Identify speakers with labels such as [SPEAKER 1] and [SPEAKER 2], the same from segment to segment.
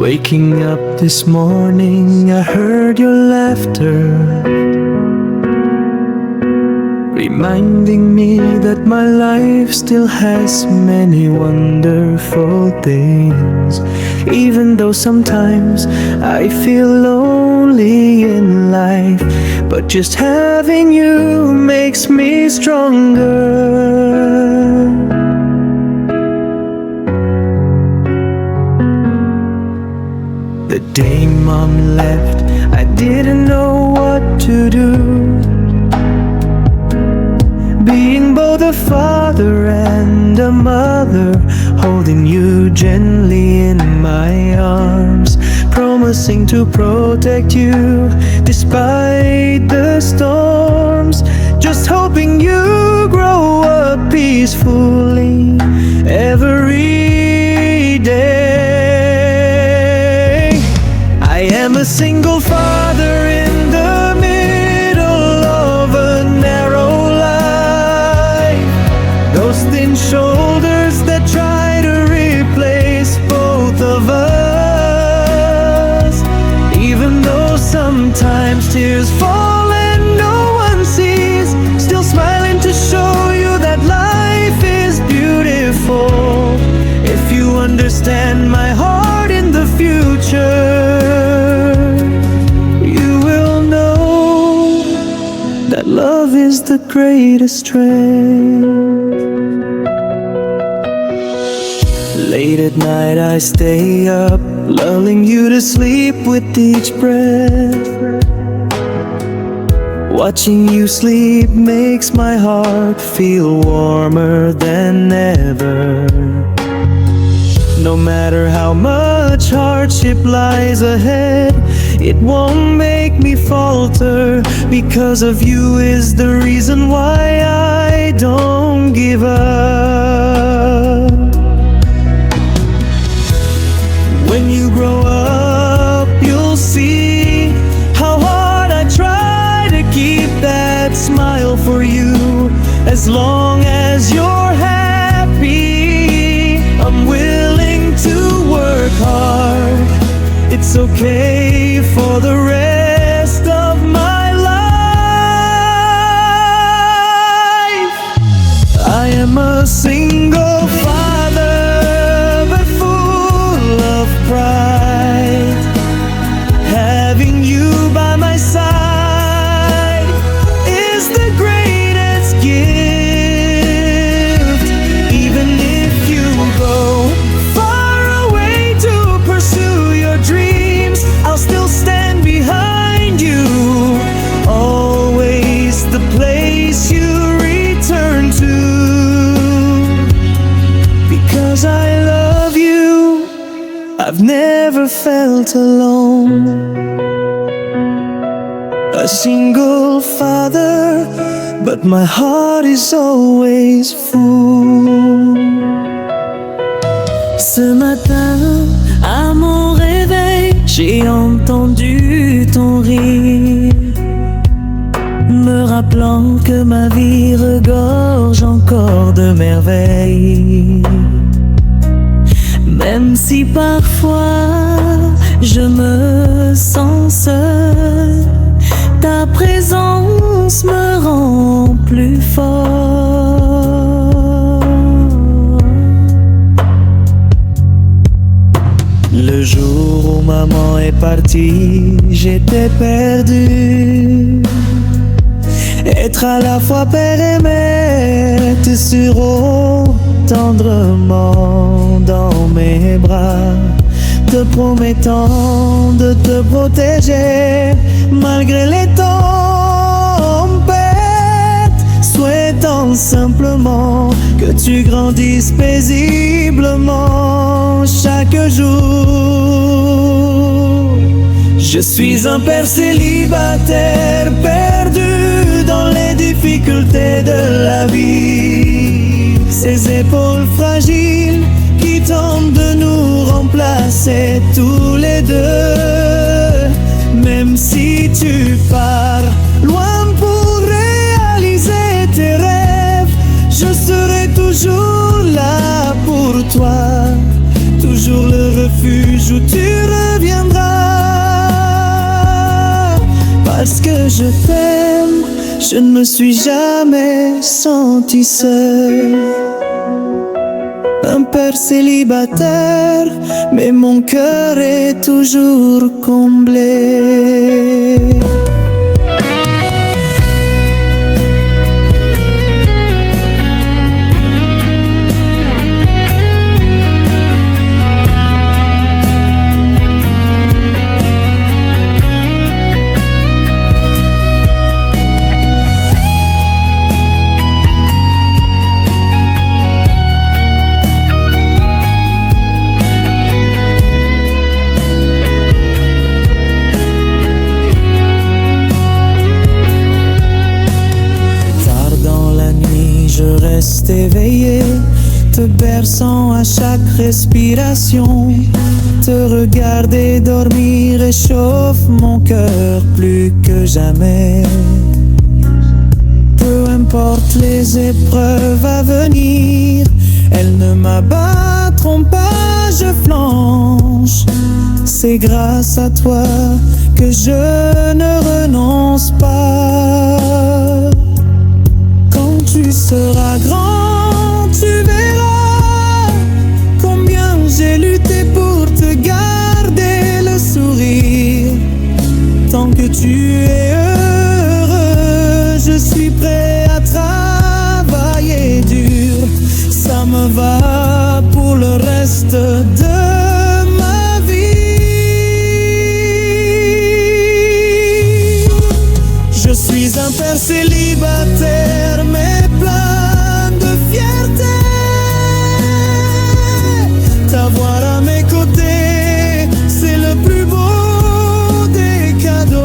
[SPEAKER 1] Waking up this morning, I heard your laughter, reminding me that my life still has many wonderful things. Even though sometimes I feel lonely in life, but just having you makes me stronger. The day Mom left, I didn't know what to do, being both a father and a mother, holding you gently in my arms, promising to protect you despite the storms, just hoping you grow up peacefully every day. I am a single father in the middle of a narrow life, those thin shoulders that try to replace both of us. Even though sometimes tears fall and no one sees, still smiling to show you that life is beautiful. If you understand my heart in the future, you will know that love is the greatest strength. Late at night I stay up, lulling you to sleep with each breath. Watching you sleep makes my heart feel warmer than ever. No matter how much hardship lies ahead, it won't make me falter, because of you is the reason why I don't give up. When you grow up, you'll see how hard I try to keep that smile for you. As long as you're happy, I'm willing to work hard. It's okay for the rest of my life. I am a single father, but full of pride. Having you by my side is the greatest gift. Even if you go far away to pursue your dreams, I'll still stand behind you. Always the place you return to, because I love you. I've never felt alone. A single father, but my heart is always full.
[SPEAKER 2] Ce matin, à mon réveil, j'ai entendu ton rire, me rappelant que ma vie regorge encore de merveilles. Même si parfois je me sens seul, ta présence me rend plus fort.
[SPEAKER 1] Le jour où maman est partie, j'étais perdu. Être à la fois père et mère, te sureau tendrement dans mes bras, te promettant de te protéger malgré les tempêtes, souhaitant simplement que tu grandisses paisiblement chaque jour. Je suis un père célibataire, perdu dans les difficultés de la vie. Ces épaules fragiles qui tentent de nous remplacer tous les deux. Même si tu pars loin pour réaliser tes rêves, je serai toujours là pour toi, toujours le refuge où tu je t'aime, je ne me suis jamais senti seul. Un père célibataire, mais mon cœur est toujours comblé. Reste éveillé, te berçant à chaque respiration. Te regarder dormir réchauffe mon cœur plus que jamais. Peu importe les épreuves à venir, elles ne m'abattront pas, je flanche. C'est grâce à toi que je ne renonce pas. Tu seras grand, tu verras combien j'ai lutté pour te garder le sourire. Tant que tu es heureux, je suis prêt à travailler dur. Ça me va pour le reste de ma vie. Je suis un père célibataire, mais plein de fierté. T'avoir à mes côtés, c'est le plus beau des cadeaux.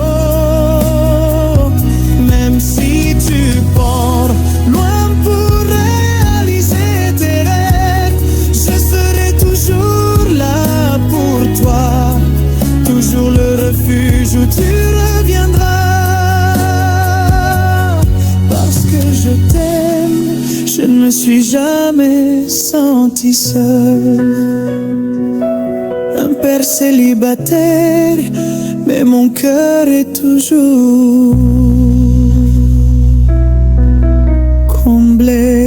[SPEAKER 1] Même si tu pars loin pour réaliser tes rêves, je serai toujours là pour toi. Toujours le refuge où tu reviendras. Je t'aime, je ne me suis jamais senti seul. Un père célibataire, mais mon cœur est toujours comblé.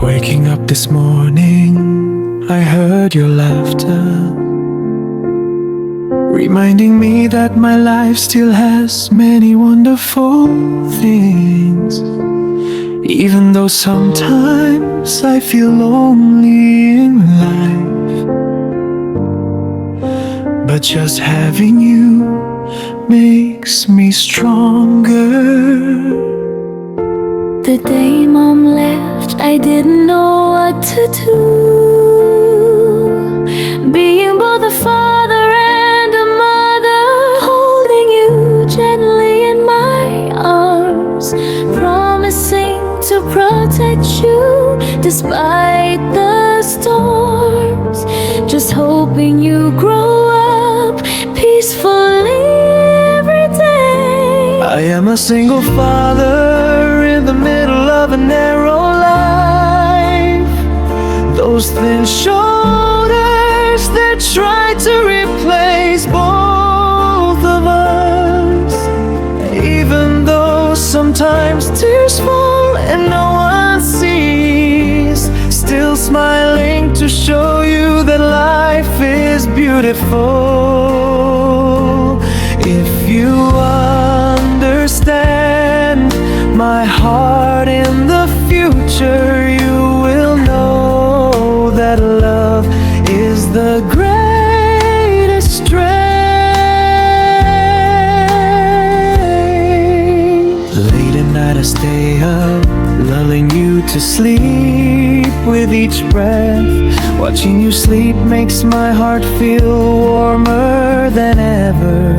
[SPEAKER 1] Waking up this morning, I heard your laughter, reminding me that my life still has many wonderful things. Even though sometimes I feel lonely in life, but just having you makes me stronger.
[SPEAKER 2] The day Mom left, I didn't know what to do. Being both a father and a mother, holding you gently in my arms, promising to protect you despite the storms, just hoping you grow up peacefully every day.
[SPEAKER 1] I am a single father in the middle of a narrow life. Those thin shoulders that try to replace both of us. Even though sometimes tears fall and no one sees, still smiling to show you that life is beautiful. If you understand my heart in the future, you will know that love is the greatest strength. Late at night I stay up, lulling you to sleep with each breath. Watching you sleep makes my heart feel warmer than ever.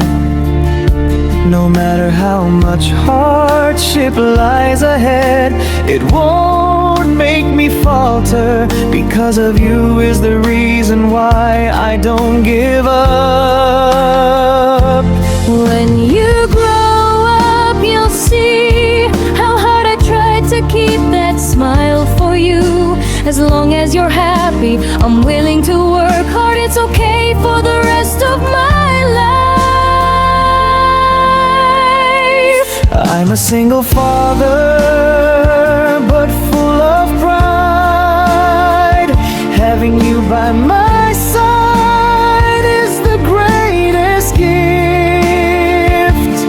[SPEAKER 1] No matter how much hardship lies ahead, it won't make me falter. Because of you is the reason why I don't give up.
[SPEAKER 2] When you grow up, you'll see how hard I tried to keep that smile for you. As long as you're happy, I'm willing to work hard. It's okay for the rest of my life.
[SPEAKER 1] I'm a single father, but full of pride. Having you by my side is the greatest gift.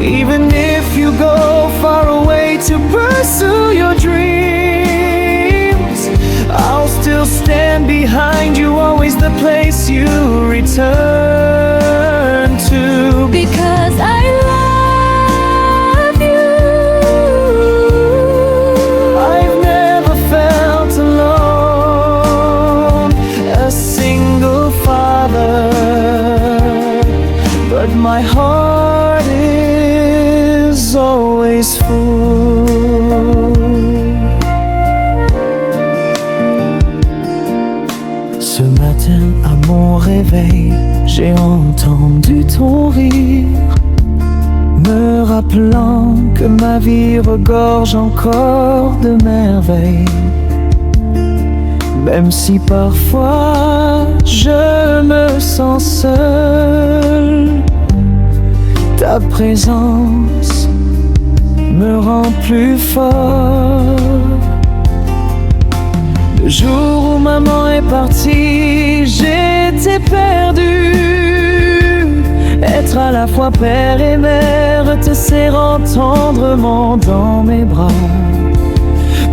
[SPEAKER 1] Even if you go far away to pursue your dreams, I'll still stand behind you, always the place you return to.
[SPEAKER 2] Because I love you.
[SPEAKER 1] I've never felt alone, a single father, but my heart is always full. Ce matin à mon réveil, j'ai entendu ton rire, me rappelant que ma vie regorge encore de merveilles. Même si parfois je me sens seul, ta présence me rend plus fort. Le jour où maman est partie, j'étais perdu. Être à la fois père et mère, te serrant tendrement dans mes bras,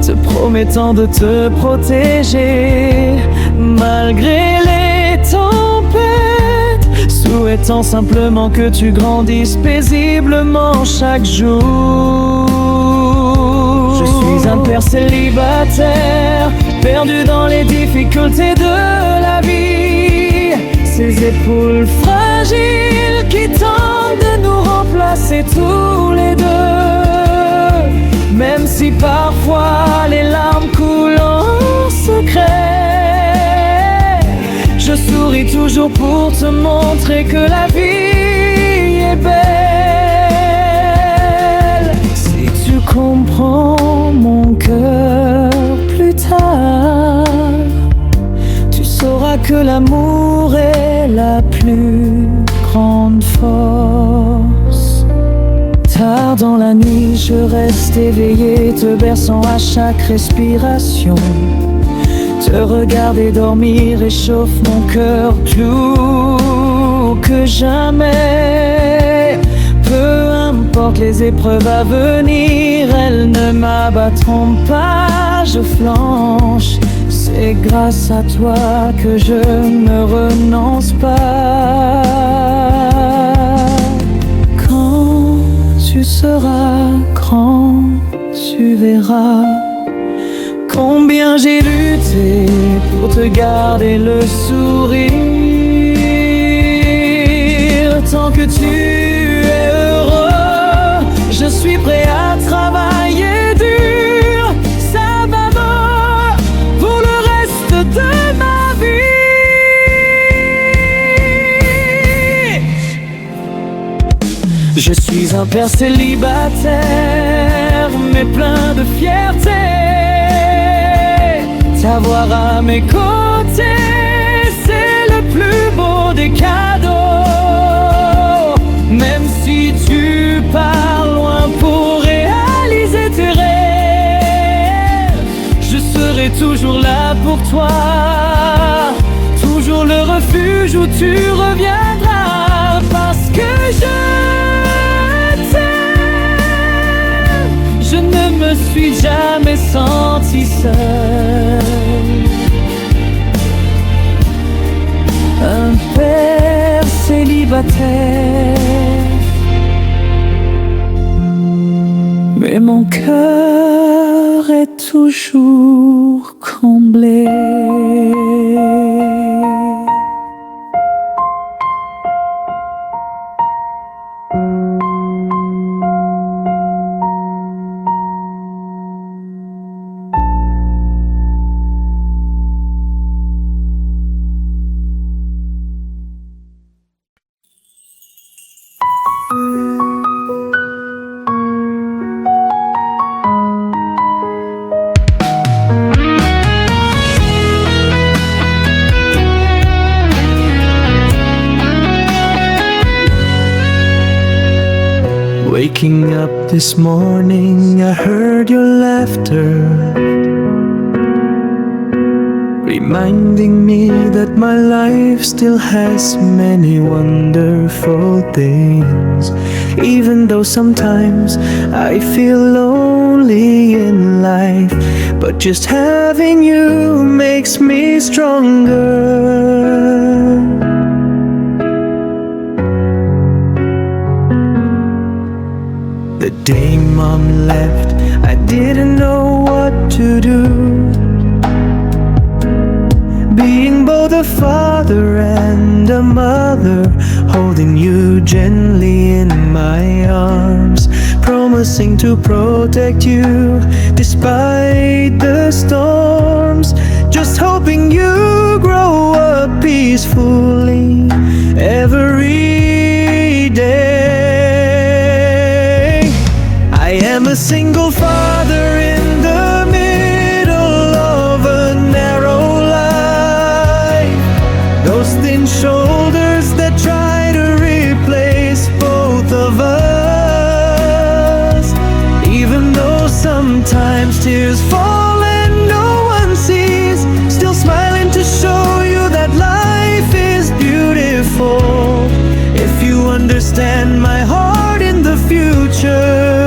[SPEAKER 1] te promettant de te protéger malgré les tempêtes, souhaitant simplement que tu grandisses paisiblement chaque jour. Je suis un père célibataire, perdu dans les difficultés de la vie. Ces épaules fragiles qui tentent de nous remplacer tous les deux. Même si parfois les larmes coulent en secret, je souris toujours pour te montrer que la vie est belle. Si tu comprends mon cœur plus tard, tu sauras que l'amour est la plus grande force. Tard dans la nuit, je reste éveillé, te berçant à chaque respiration. Te regarder dormir réchauffe mon cœur plus que jamais. Peu importe les épreuves à venir, elles ne m'abattront pas, je flanche. C'est grâce à toi que je ne renonce pas. Quand tu seras grand, tu verras combien j'ai lutté pour te garder le sourire. Tant que tu es heureux, je suis prêt à travailler dur, savamment, pour le reste de ma vie. Je suis un père célibataire, mais plein de fierté. T'avoir à mes côtés, c'est le plus beau des cadeaux. Même si tu pars loin pour réaliser tes rêves, je serai toujours là pour toi. Toujours le refuge où tu reviendras. Parce que je t'aime, je ne me suis jamais senti seul. Un père célibataire, mais mon cœur est toujours comblé. Waking up this morning, I heard your laughter, reminding me that my life still has many wonderful things. Even though sometimes I feel lonely in life, but just having you makes me stronger. The day Mom left, I didn't know what to do. Being both a father and a mother, holding you gently in my arms, promising to protect you despite the storms, just hoping you grow up peacefully every day. I am a single father in the middle of a narrow life, those thin shoulders that try to replace both of us. Even though sometimes tears fall and no one sees, still smiling to show you that life is beautiful. If you understand my heart in the future,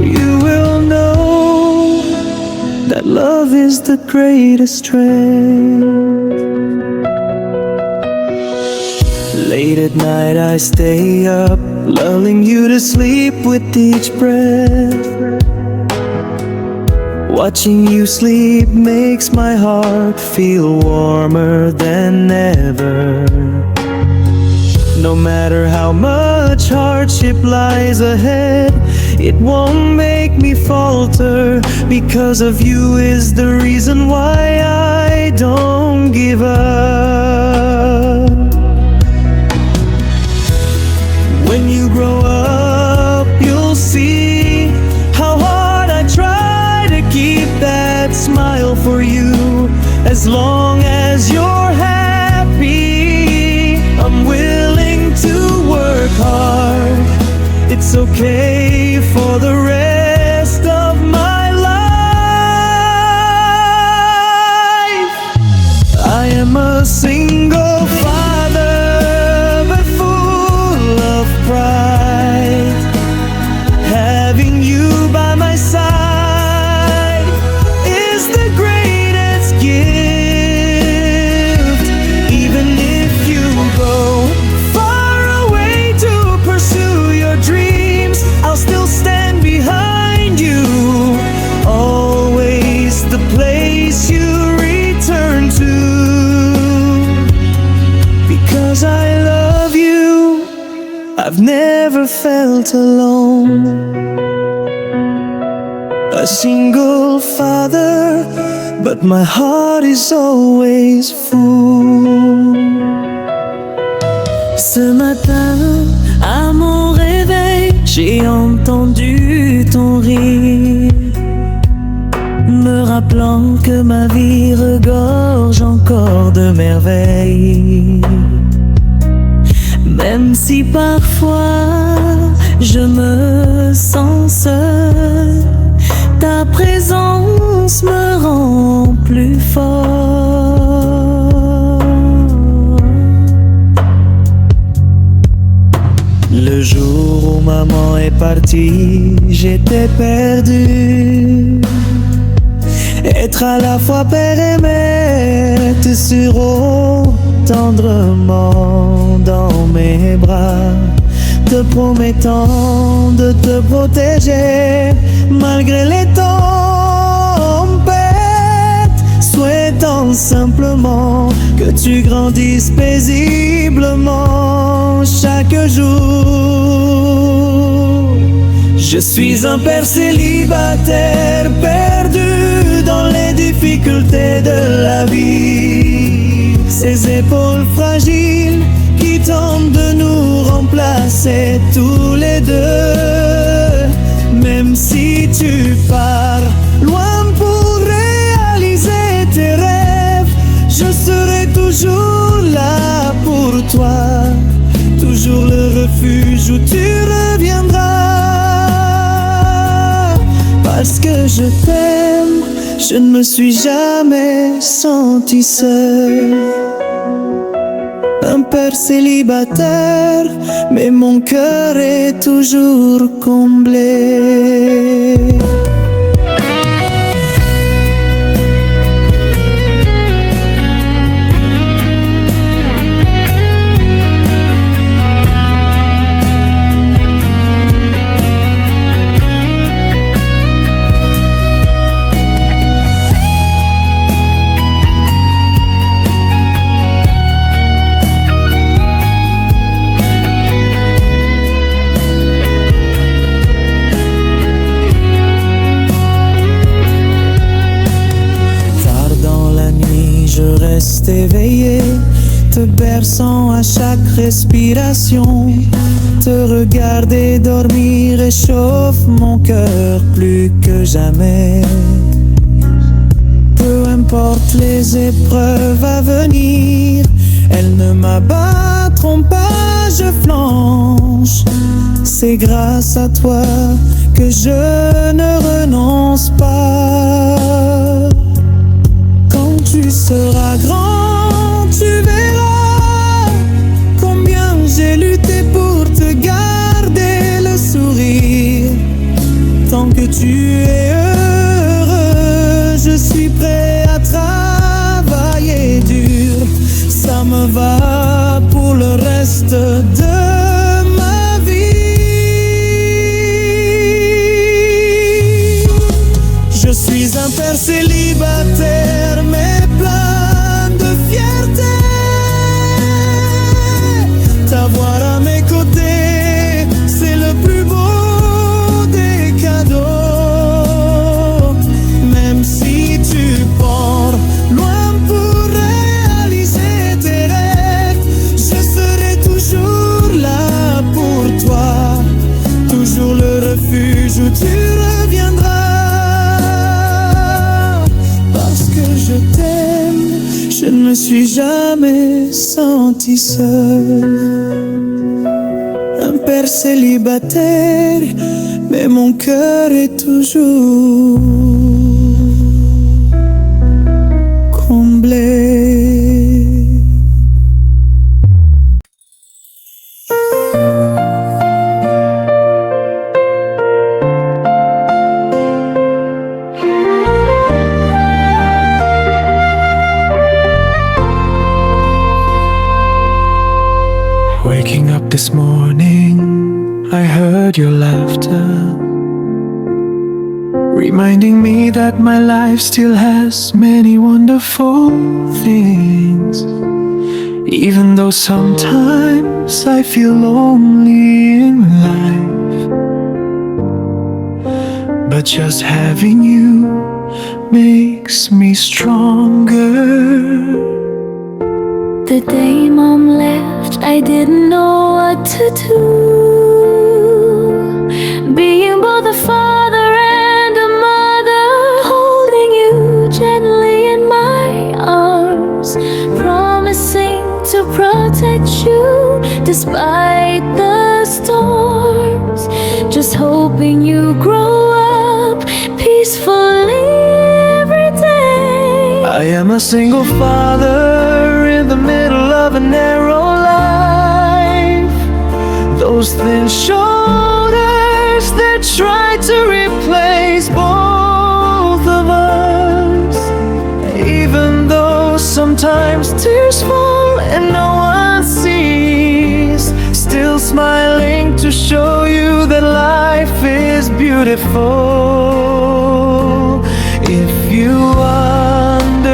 [SPEAKER 1] you will know that love is the greatest strength. Late at night I stay up, lulling you to sleep with each breath. Watching you sleep makes my heart feel warmer than ever. No matter how much hardship lies ahead, it won't make me falter, because of you is the reason why I don't give up. When you grow up, you'll see how hard I try to keep that smile for you. As long as you're happy, I'm willing to work hard. It's okay for the rest of my life. I am a single father, but full of pride. Having you by my side is the greatest gift. Even if you go far away to pursue your dreams, I'll still stand behind you. Always the place you return to, because I love you. I've never felt alone. A single father, but my heart is always full.
[SPEAKER 3] Ce matin, à mon réveil, j'ai entendu ton rire, me rappelant que ma vie regorge encore de merveilles. Même si parfois je me sens seul, ta présence me rend plus fort.
[SPEAKER 1] Le jour où maman est partie, j'étais perdu. Être à la fois père et mère, te serrant tendrement dans mes bras, te promettant de te protéger malgré les tempêtes, souhaitant simplement que tu grandisses paisiblement chaque jour. Je suis un père célibataire, perdu dans les difficultés de la vie. Ces épaules fragiles qui tentent de nous remplacer tous les deux. Même si tu pars loin pour réaliser tes rêves, je serai toujours là pour toi. Toujours le refuge où tu reviens. je t'aime, je ne me suis jamais senti seul. Un père célibataire, mais mon cœur est toujours comblé. Reste éveillé, te berçant à chaque respiration. Te regarder dormir réchauffe mon cœur plus que jamais. Peu importe les épreuves à venir, elles ne m'abattront pas, je flanche. C'est grâce à toi que je ne renonce pas. Tu seras grand, tu verras combien j'ai lutté pour te garder le sourire. Tant que tu es heureux, je suis prêt à travailler dur. Ça me va pour le reste de ma vie. Je suis un père célibataire, mais t'avoir à mes côtés, c'est le plus beau des cadeaux. Même si tu pars loin pour réaliser tes rêves, je serai toujours là pour toi, toujours le refuge où tu reviendras. Parce que je t'aime, je ne me suis jamais senti seul. Un père célibataire, mais mon cœur est toujours comblé. Waking up this morning, I heard your laughter, reminding me that my life still has many wonderful things. Even though sometimes I feel lonely in life, but just having you makes me stronger.
[SPEAKER 2] The day Mom left, I didn't know what to do. Being both a father and a mother, holding you gently in my arms, promising to protect you despite the storms. Just hoping you grow up peacefully every day.
[SPEAKER 1] I am a single father in the middle of a narrow life. Those thin shoulders that try to replace both of us. Even though sometimes tears fall and no one sees, still smiling to show you that life is beautiful. If you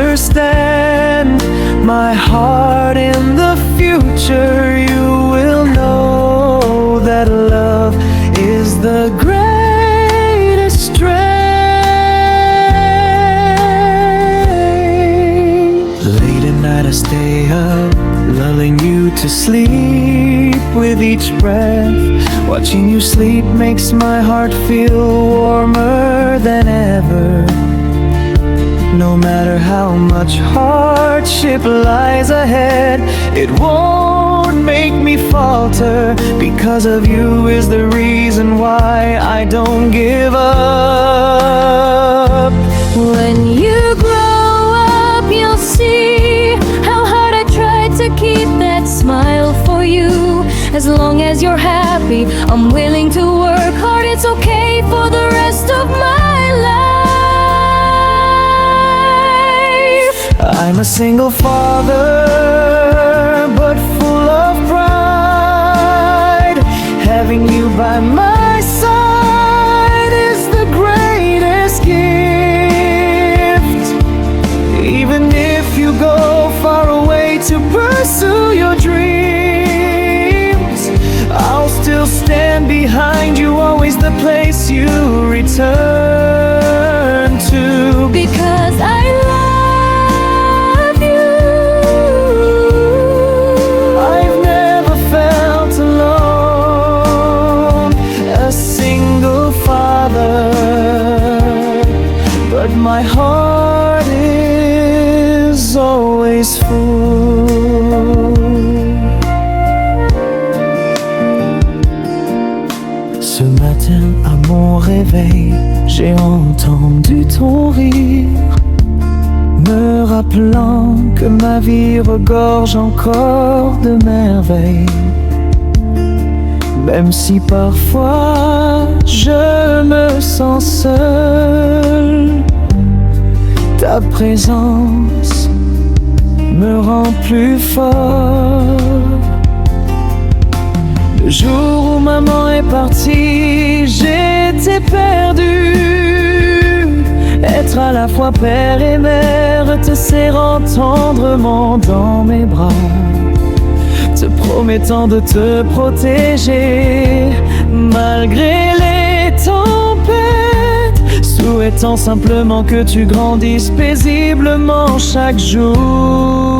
[SPEAKER 1] understand my heart in the future, you will know that love is the greatest strength. Late at night I stay up, lulling you to sleep with each breath. Watching you sleep makes my heart feel warmer than ever. No matter how much hardship lies ahead, it won't don't make me falter. Because of you is the reason why I don't give up.
[SPEAKER 2] When you grow up, you'll see how hard I tried to keep that smile for you. As long as you're happy, I'm willing to work hard. It's okay for the rest of my life.
[SPEAKER 1] I'm a single father, but full of pride. Having you by my side is the greatest gift. Even if you go far away to pursue your dreams, I'll still stand behind you, always the place you return to.
[SPEAKER 2] Because I love you.
[SPEAKER 1] I've never felt alone, a single father, but my heart is always full. Ce matin à mon réveil, j'ai entendu ton rire, me rappelant que ma vie regorge encore de merveilles. Même si parfois je me sens seul, ta présence me rend plus fort. Le jour où maman est partie, j'étais perdu. Être à la fois père et mère, te serrant tendrement dans mes bras, te promettant de te protéger malgré les tempêtes, souhaitant simplement que tu grandisses paisiblement chaque jour.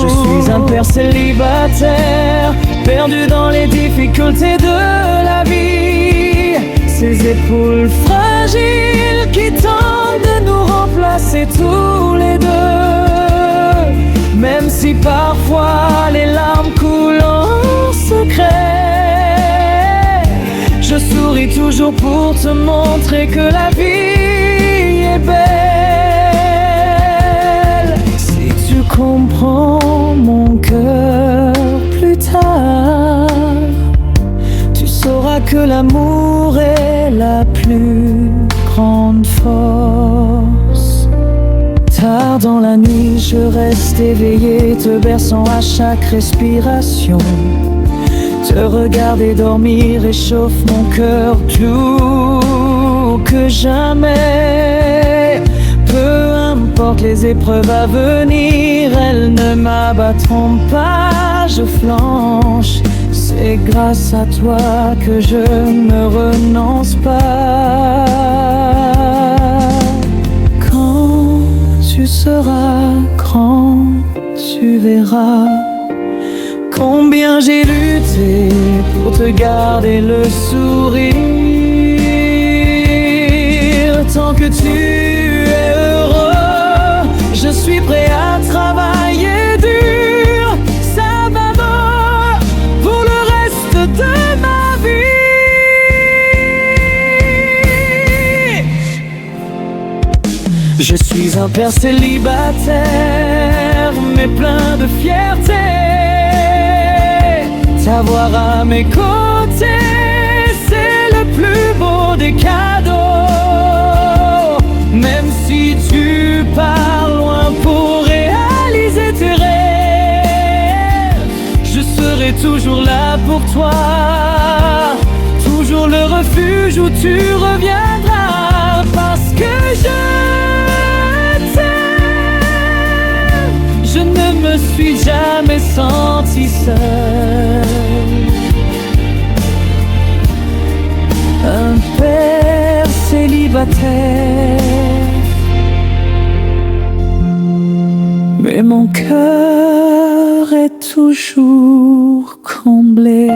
[SPEAKER 1] Je suis un père célibataire, perdu dans les difficultés de la vie. Ces épaules fragiles qui tentent de nous remplacer tous les deux. Même si parfois les larmes coulent en secret, je souris toujours pour te montrer que la vie est belle. Si tu comprends mon cœur plus tard, tu sauras que l'amour est la plus grande force. Tard dans la nuit, je reste éveillé, te berçant à chaque respiration. Te regarder dormir réchauffe mon cœur plus que jamais. Peu importe les épreuves à venir, elles ne m'abattront pas, je flanche. C'est grâce à toi que je ne renonce pas. Quand tu seras grand, tu verras combien j'ai lutté pour te garder le sourire. Tant que tu es heureux, je suis prêt à travailler dur, savamment, pour le reste de ma vie. Je suis un père célibataire, mais plein de fierté. T'avoir à mes côtés, c'est le plus beau des cadeaux. Même si tu pars loin pour réaliser tes rêves, je serai toujours là pour toi. Toujours le refuge où tu reviendras. Parce que je t'aime, je ne me suis jamais senti seul. Un père célibataire, mais mon cœur est toujours comblé.